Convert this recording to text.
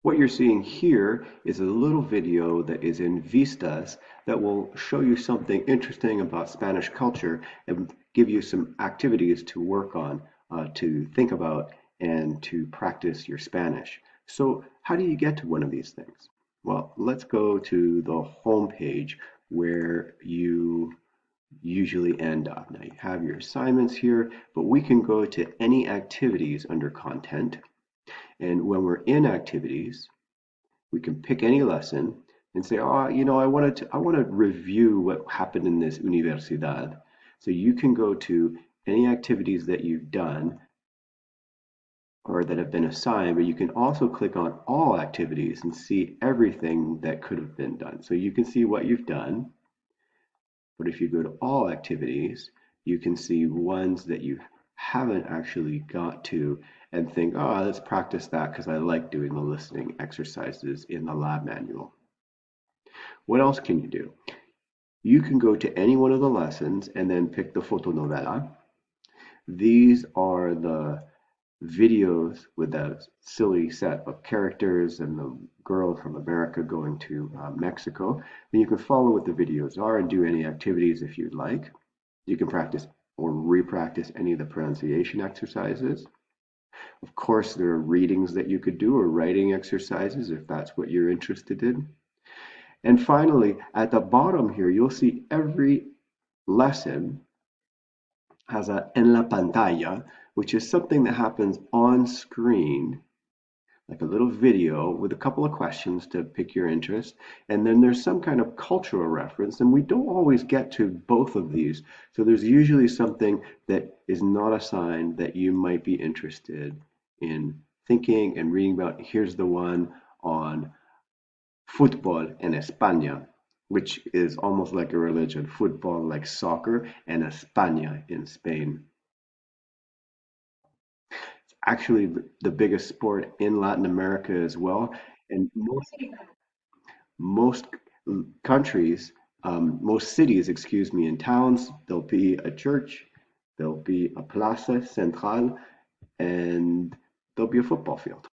What you're seeing here is a little video that is in Vistas that will show you something interesting about Spanish culture and give you some activities to work on, to think about, and to practice your Spanish. So, how do you get to one of these things? Well, let's go to the home page where you usually end up. Now, you have your assignments here, but we can go to any activities under content. And when we're in activities, we can pick any lesson and say, oh, I want to review what happened in this universidad. So you can go to any activities that you've done or that have been assigned, but you can also click on all activities and see everything that could have been done. So you can see what you've done, but if you go to all activities, you can see ones that you haven't actually got to and think, oh, let's practice that because I like doing the listening exercises in the lab manual. What else can you do? You can go to any one of the lessons and then pick the fotonovela. These are the videos with a silly set of characters and the girl from America going to Mexico. Then you can follow what the videos are and do any activities if you'd like. You can practice or re-practice any of the pronunciation exercises. Of course, there are readings that you could do or writing exercises if that's what you're interested in. And finally, at the bottom here, you'll see every lesson has a en la pantalla, which is something that happens on screen, like a little video with a couple of questions to pick your interest. And then there's some kind of cultural reference, and we don't always get to both of these. So there's usually something that is not assigned that you might be interested in thinking and reading about. Here's the one on football in España, which is almost like a religion, football like soccer, and España in Spain. It's actually the biggest sport in Latin America as well. And most countries, most cities, excuse me, and towns, there'll be a church, there'll be a plaza central, and there'll be a football field.